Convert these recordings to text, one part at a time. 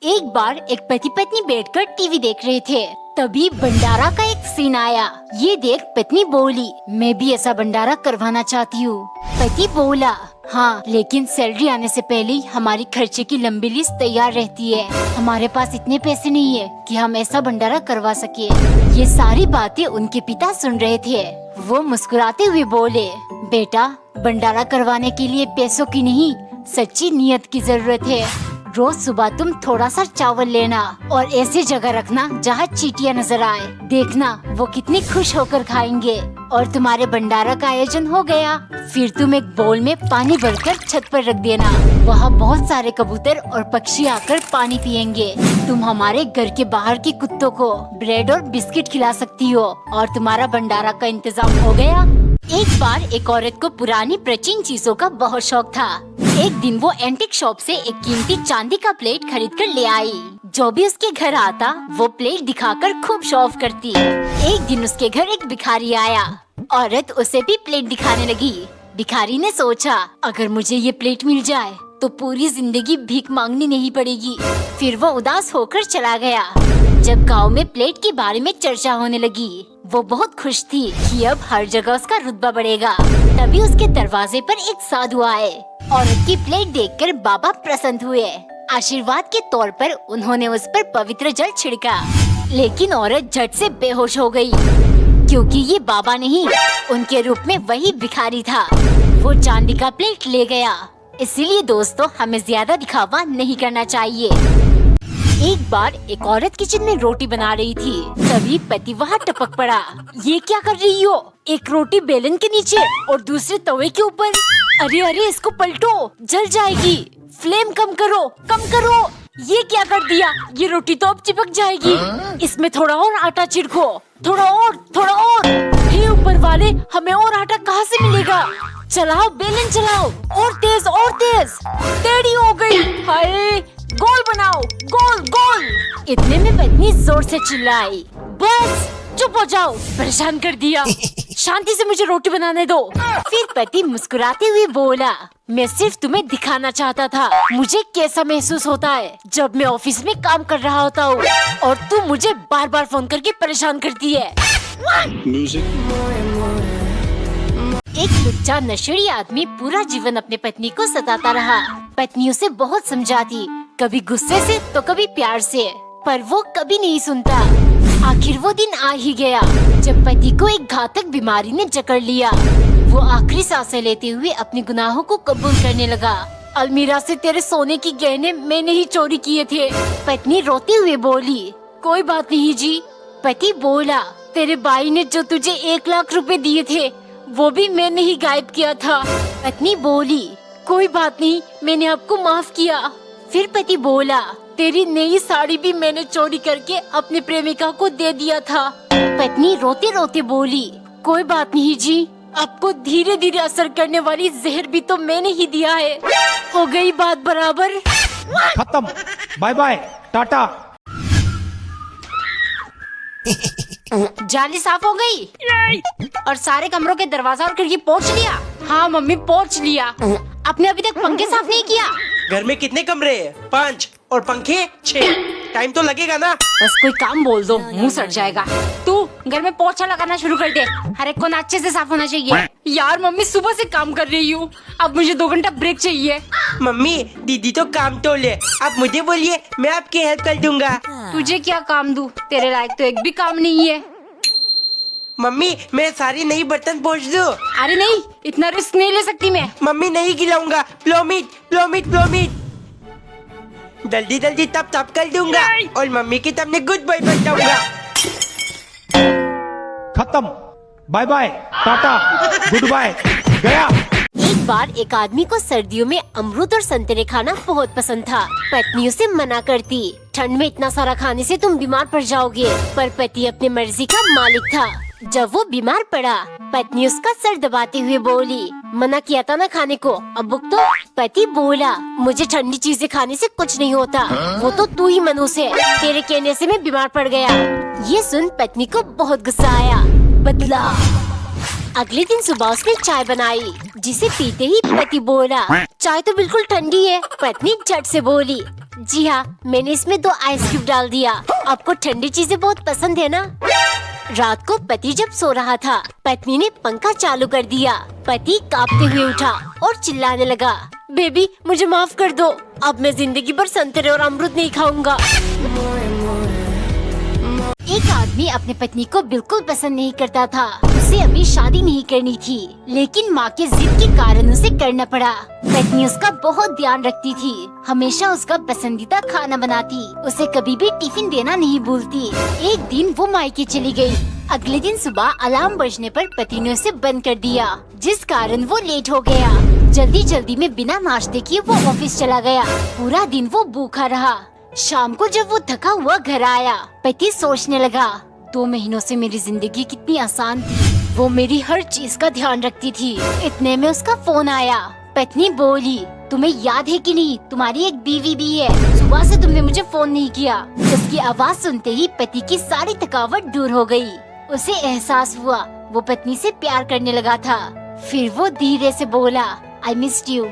एक बार एक पति पत्नी बैठकर टीवी देख रहे थे। तभी भंडारा का एक सीन आया। ये देख पत्नी बोली, मैं भी ऐसा भंडारा करवाना चाहती हूँ। पति बोला, हाँ, लेकिन सैलरी आने से पहले ही हमारी खर्चे की लंबी लिस्ट तैयार रहती है। हमारे पास इतने पैसे नहीं है कि हम ऐसा भंडारा करवा सके। ये सारी बातें उनके पिता सुन रहे थे। वो मुस्कुराते हुए बोले, बेटा, भंडारा करवाने के लिए पैसों की नहीं, सच्ची नीयत की जरूरत है। रोज सुबह तुम थोड़ा सा चावल लेना और ऐसी जगह रखना जहाँ चींटियाँ नजर आए। देखना वो कितनी खुश होकर खाएंगे और तुम्हारे भंडारा का आयोजन हो गया। फिर तुम एक बोल में पानी भरकर छत पर रख देना। वहाँ बहुत सारे कबूतर और पक्षी आकर पानी पियेंगे। तुम हमारे घर के बाहर के कुत्तों को ब्रेड और बिस्किट खिला सकती हो और तुम्हारा भंडारा का इंतजाम हो गया। एक बार एक औरत को पुरानी प्राचीन चीजों का बहुत शौक था। एक दिन वो एंटीक शॉप से एक कीमती चांदी का प्लेट खरीद कर ले आई। जो भी उसके घर आता वो प्लेट दिखाकर खूब शो ऑफ करती। एक दिन उसके घर एक भिखारी आया। औरत उसे भी प्लेट दिखाने लगी। भिखारी ने सोचा, अगर मुझे ये प्लेट मिल जाए तो पूरी जिंदगी भीख मांगनी नहीं पड़ेगी। फिर वो उदास होकर चला गया। जब गांव में प्लेट के बारे में चर्चा होने लगी, वो बहुत खुश थी कि अब हर जगह उसका रुतबा बढ़ेगा। तभी उसके दरवाजे पर एक साधु आए। औरत की प्लेट देखकर बाबा प्रसन्न हुए। आशीर्वाद के तौर पर उन्होंने उस पर पवित्र जल छिड़का। लेकिन औरत झट से बेहोश हो गई, क्योंकि ये बाबा नहीं, उनके रूप में वही भिखारी था। वो चांदी का प्लेट ले गया। इसीलिए दोस्तों, हमें ज्यादा दिखावा नहीं करना चाहिए। एक बार एक औरत किचन में रोटी बना रही थी। तभी पति वहाँ टपक पड़ा। ये क्या कर रही हो? एक रोटी बेलन के नीचे और दूसरे तवे के ऊपर। अरे अरे, इसको पलटो, जल जाएगी। फ्लेम कम करो, कम करो। ये क्या कर दिया? ये रोटी तो अब चिपक जाएगी। इसमें थोड़ा और आटा छिड़को, थोड़ा और, थोड़ा और। हे ऊपर वाले, हमें और आटा कहाँ से मिलेगा? चलाओ बेलन, चलाओ, और तेज और तेज। टेढ़ी हो गई। हाय, गोल बनाओ, गोल गोल। इतने में पत्नी जोर से चिल्लाई, बस चुप हो जाओ, परेशान कर दिया। शांति से मुझे रोटी बनाने दो। फिर पति मुस्कुराते हुए बोला, मैं सिर्फ तुम्हें दिखाना चाहता था मुझे कैसा महसूस होता है जब मैं ऑफिस में काम कर रहा होता हूँ और तू मुझे बार बार फोन करके परेशान करती है। एक लुच्चा नशेड़ी आदमी पूरा जीवन अपने पत्नी को सताता रहा। पत्नी उसे बहुत समझाती, कभी गुस्से से तो कभी प्यार से, पर वो कभी नहीं सुनता। आखिर वो दिन आ ही गया जब पति को एक घातक बीमारी ने जकड़ लिया। वो आखिरी सांसें लेते हुए अपने गुनाहों को कबूल करने लगा। अलमीरा से तेरे सोने की गहने मैंने ही चोरी किए थे। पत्नी रोते हुए बोली, कोई बात नहीं जी। पति बोला, तेरे भाई ने जो तुझे 1 लाख रुपए दिए थे वो भी मैंने ही गायब किया था। पत्नी बोली, कोई बात नहीं, मैंने आपको माफ किया। फिर पति बोला, तेरी नई साड़ी भी मैंने चोरी करके अपने प्रेमिका को दे दिया था। पत्नी रोते रोते बोली, कोई बात नहीं जी, आपको धीरे धीरे असर करने वाली जहर भी तो मैंने ही दिया है। हो गई बात बराबर। खत्म, बाय बाय, टाटा। जाली साफ हो गई और सारे कमरों के दरवाजा और खिड़की पोंछ लिया। हाँ मम्मी, पोंछ लिया। आपने अभी तक पंखे साफ नहीं किया। घर में कितने कमरे हैं? 5 और पंखे 6। टाइम तो लगेगा ना। बस कोई काम बोल दो, मुंह सड़ जाएगा। तू घर में पोछा लगाना शुरू कर दे। हर एक कोना अच्छे से साफ होना चाहिए। यार मम्मी, सुबह से काम कर रही हूँ, अब मुझे 2 घंटा ब्रेक चाहिए। मम्मी, दीदी तो काम तो ले, आप मुझे बोलिए, मैं आपकी हेल्प कर दूंगा। तुझे क्या काम दूँ? तेरे लायक तो एक भी काम नहीं है। मम्मी, मैं सारी नई बर्तन पोंछ दूं? अरे नहीं, इतना रिस्क नहीं ले सकती मैं। मम्मी, नहीं गिलाऊंगा। प्लोमिट प्लोमिट प्लोमिट। जल्दी जल्दी तब तब कर दूंगा और मम्मी की तब मैं गुड बॉय बन जाऊंगा। खत्म, bye bye, tata, good bye, गया। एक बार एक आदमी को सर्दियों में अमरूद और संतरे खाना बहुत पसंद था। पत्नी उसे मना करती, ठंड में इतना सारा खाने से तुम बीमार पड़ जाओगे। पर पति अपनी मर्जी का मालिक था। जब वो बीमार पड़ा, पत्नी उसका सर दबाते हुए बोली, मना किया था ना खाने को, अब भुगतो। पति बोला, मुझे ठंडी चीजें खाने से कुछ नहीं होता, वो तो तू ही मनहूस है, तेरे कहने से मैं बीमार पड़ गया। ये सुन पत्नी को बहुत गुस्सा आया। बदला। अगले दिन सुबह उसने चाय बनाई, जिसे पीते ही पति बोला, चाय तो बिल्कुल ठंडी है। पत्नी झट से बोली, जी हाँ, मैंने इसमें 2 आइस क्यूब डाल दिया। आपको ठंडी चीजें बहुत पसंद है ना? रात को पति जब सो रहा था, पत्नी ने पंखा चालू कर दिया। पति कांपते हुए उठा और चिल्लाने लगा, बेबी मुझे माफ कर दो, अब मैं जिंदगी भर संतरे और अमरूद नहीं खाऊंगा। एक आदमी अपने पत्नी को बिल्कुल पसंद नहीं करता था। उसे अभी शादी नहीं करनी थी, लेकिन माँ के जिद के कारण उसे करना पड़ा। पत्नी उसका बहुत ध्यान रखती थी, हमेशा उसका पसंदीदा खाना बनाती, उसे कभी भी टिफिन देना नहीं भूलती। एक दिन वो मायके चली गई। अगले दिन सुबह अलार्म बजने पर पति ने उसे बंद कर दिया, जिस कारण वो लेट हो गया। जल्दी जल्दी में बिना नाश्ते किए वो ऑफिस चला गया। पूरा दिन वो भूखा रहा। शाम को जब वो थका हुआ घर आया, पति सोचने लगा, 2 महीनों से मेरी जिंदगी कितनी आसान थी। वो मेरी हर चीज का ध्यान रखती थी। इतने में उसका फोन आया। पत्नी बोली, तुम्हें याद है कि नहीं, तुम्हारी एक बीवी भी है, सुबह से तुमने मुझे फोन नहीं किया। उसकी आवाज सुनते ही पति की सारी थकावट दूर हो गई। उसे एहसास हुआ वो पत्नी से प्यार करने लगा था। फिर वो धीरे से बोला, आई मिस्ड यू।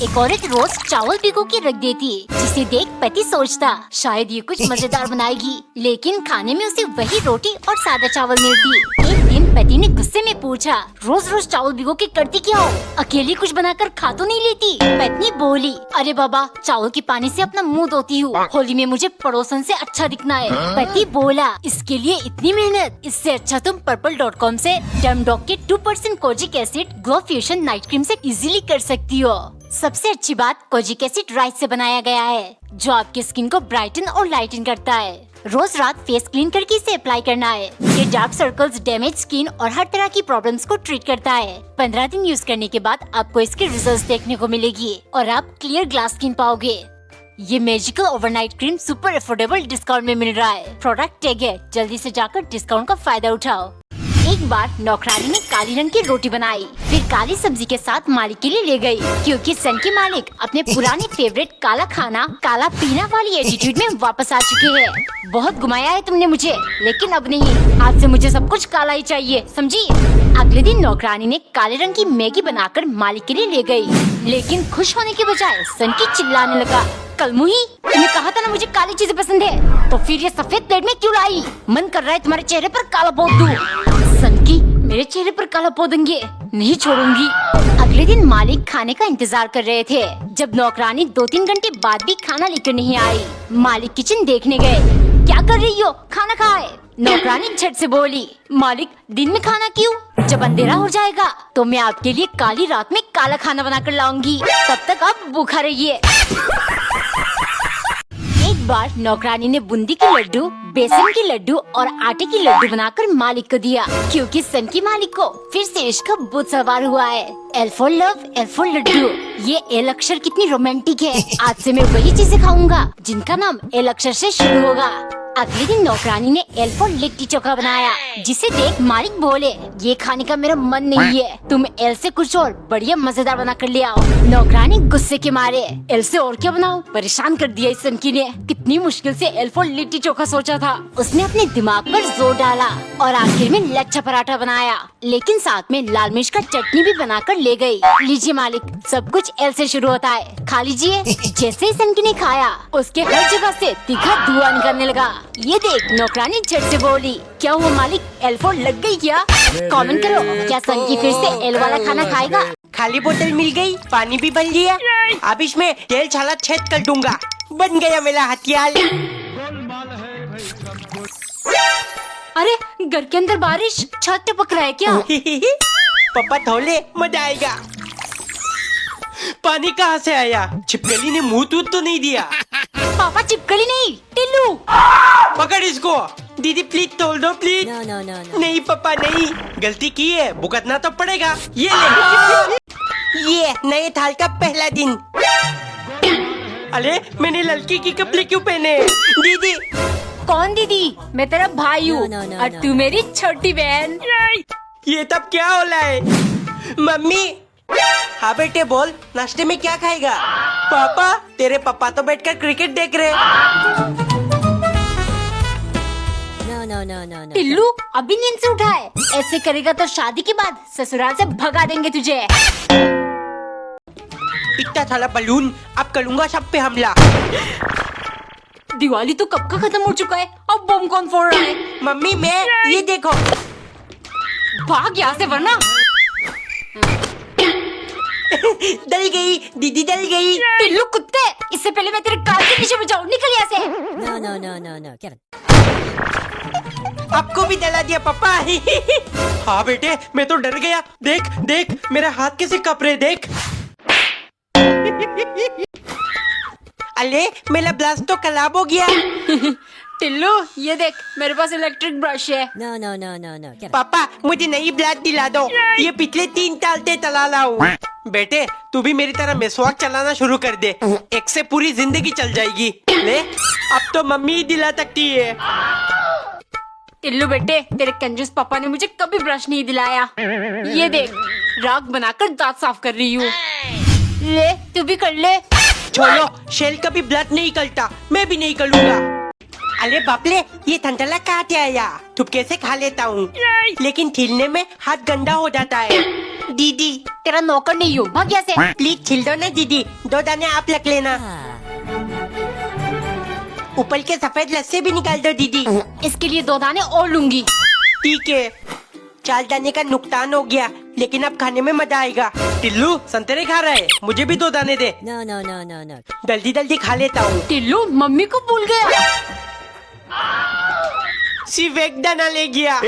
एक औरत रोज चावल भिगो के रख देती, जिसे देख पति सोचता शायद ये कुछ मजेदार बनाएगी, लेकिन खाने में उसे वही रोटी और सादा चावल मिलती। एक दिन पति ने गुस्से में पूछा, रोज रोज चावल भिगो के करती क्या हो, अकेली कुछ बनाकर खा तो नहीं लेती? पत्नी बोली, अरे बाबा, चावल के पानी से अपना मुंह धोती हूँ, होली में मुझे पड़ोसन से अच्छा दिखना है। पति बोला, इसके लिए इतनी मेहनत, इससे अच्छा तुम purple.com से डर्मडॉक के 2% kojic acid glow fusion night cream से इजीली कर सकती हो। सबसे अच्छी बात, कोजिक एसिड राइस से बनाया गया है, जो आपकी स्किन को ब्राइटन और लाइटन करता है। रोज रात फेस क्लीन करके इसे अप्लाई करना है। ये डार्क सर्कल्स, डैमेज स्किन और हर तरह की प्रॉब्लम्स को ट्रीट करता है। 15 दिन यूज करने के बाद आपको इसके रिजल्ट्स देखने को मिलेगी और आप क्लियर ग्लास स्किन पाओगे। ये magical overnight cream super affordable discount में मिल रहा है। प्रोडक्ट टैग है, जल्दी से जाकर डिस्काउंट का फायदा उठाओ। एक बार नौकरानी ने काली रंग की रोटी बनाई, फिर काली सब्जी के साथ मालिक के लिए ले गई, क्योंकि सन की मालिक अपने पुराने फेवरेट काला खाना काला पीना वाली एटीट्यूड में वापस आ चुके हैं। बहुत घुमाया है तुमने मुझे, लेकिन अब नहीं, आज से मुझे सब कुछ काला ही चाहिए, समझी? अगले दिन नौकरानी ने काले रंग की मैगी बनाकर मालिक के लिए ले गई, लेकिन खुश होने के बजाय सन की चिल्लाने लगा, कलमुही, तुमने कहा था ना मुझे काली चीजें पसंद है, तो फिर ये सफेद प्लेट में क्यों लाई? मन कर रहा है तुम्हारे चेहरे पर काला पोत दूं। सनकी, मेरे चेहरे पर काला पोतेंगे, नहीं छोड़ूंगी। अगले दिन मालिक खाने का इंतजार कर रहे थे, जब नौकरानी 2-3 घंटे बाद भी खाना लेकर नहीं आई। मालिक किचन देखने गए। क्या कर रही हो, खाना खाए। नौकरानी झट से बोली, मालिक दिन में खाना क्यों, जब अंधेरा हो जाएगा तो मैं आपके लिए काली रात में काला खाना बनाकर लाऊंगी, तब तक आप भूखा रहिए। एक बार नौकरानी ने बूंदी के लड्डू, बेसन के लड्डू और आटे के लड्डू बनाकर मालिक को दिया, क्योंकि सन की मालिक को फिर से इश्क का भूत सवार हुआ है। L for love, L for laddoo, ये एल अक्षर कितनी रोमांटिक है। आज से मैं वही चीजें खाऊंगा जिनका नाम एल अक्षर से शुरू होगा। अगले दिन नौकरानी ने एल फॉर लिट्टी चोखा बनाया, जिसे देख मालिक बोले, ये खाने का मेरा मन नहीं है, तुम एल से कुछ और बढ़िया मजेदार बना कर ले आओ। नौकरानी गुस्से के मारे, एल से और क्या बनाऊं, परेशान कर दिया इस सनकी ने। कितनी मुश्किल से एल फॉर लिट्टी चोखा सोचा था। उसने अपने दिमाग पर जोर डाला और आखिर में लच्छा पराठा बनाया, लेकिन साथ में लाल मिर्च का चटनी भी बनाकर ले गई। लीजिए मालिक, सब कुछ एल से शुरू होता है, खा लीजिए। जैसे ही सनकी ने खाया, उसके हर जगह से तीखा धुआं निकलने लगा। ये देख नौकरानी झट से बोली, क्या हुआ मालिक, एल फॉर लग गई क्या? कमेंट करो, क्या सनकी फिर से एल वाला खाना खाएगा? खाली बोतल मिल गई, पानी भी बन लिया, अब इसमें तेल छाला छेद कर दूंगा। बन गया मेरा हथियार। अरे घर के अंदर बारिश, छत टपक रहा है क्या? पापा थोले, मजा आएगा। पानी कहाँ से आया? छिपकली ने मुंह तूत तो नहीं दिया? पापा चिपकली नहीं, टिल्लू। पकड़ इसको। दीदी प्लीज तोल दो प्लीज। No. नहीं पापा नहीं, गलती की है, भुगतना तो पड़ेगा। ये ले। ये नए साल का पहला दिन। अरे मैंने लड़की की कपड़े क्यों पहने? दीदी। कौन दीदी? मैं तेरा भाई हूँ और तू मेरी छोटी बहन। ये तब क्या हो रहा है? मम्मी। हाँ बेटे बोल, नाश्ते में क्या खाएगा? पापा, तेरे पापा तो बैठकर क्रिकेट देख रहे। No. टिल्लू, अभी नींद से उठा है, ऐसे करेगा तो शादी के बाद ससुराल से भगा देंगे तुझे। इतना सारा बलून, अब करूंगा सब पे हमला। दिवाली तो कब का खत्म हो चुका है, अब बम कौन फोड़ रहा है? मम्मी मैं, ये देखो। भाग यहाँ से वरना। डल गई दीदी, डल गई। टिल्लू कुत्ते, इससे पहले मैं तेरे कान के नीचे बजाऊं, निकल यहाँ से। No, Kevin. आपको भी डला दिया पापा। हाँ बेटे, मैं तो डर गया। देख देख मेरे हाथ कैसे कप रहे, देख। अरे मेरा ब्लास्ट तो खराब हो गया। टिल्लू ये देख, मेरे पास इलेक्ट्रिक ब्रश है। No, Kevin. पापा मुझे नई ब्लास्ट दिला दो, ये पिछले 3 साल से चला रहा हूँ। बेटे तू भी मेरी तरह मेसवाक चलाना शुरू कर दे, एक से पूरी जिंदगी चल जाएगी। ले अब तो मम्मी ही दिला सकती है। टिल्लू बेटे, तेरे कंजूस पापा ने मुझे कभी ब्रश नहीं दिलाया। ये देख, राख बनाकर दांत साफ कर रही हूँ। ले तू भी कर ले। छोड़ो, शेल कभी ब्लड नहीं करता, मैं भी नहीं करूँगा। अरे बापले, ये ठंडला कहाँ से आया? थुपके से खा लेता हूँ, लेकिन छीलने में हाथ गंदा हो जाता है। दीदी तेरा नौकर नहीं हूँ, भाग यहाँ से। प्लीज छील दो ना दीदी, 2 दाने आप रख लेना। ऊपर के सफेद लस्से भी निकाल दो दीदी। इसके लिए 2 दाने और लूंगी। ठीक है, 4 दाने का नुकसान हो गया, लेकिन अब खाने में मजा आएगा। टिल्लू संतरे खा रहा है, मुझे भी 2 दाने दे। No. जल्दी जल्दी खा लेता हूँ। टिल्लू मम्मी को भूल गया। सिर्फ 1 दाना ले गया।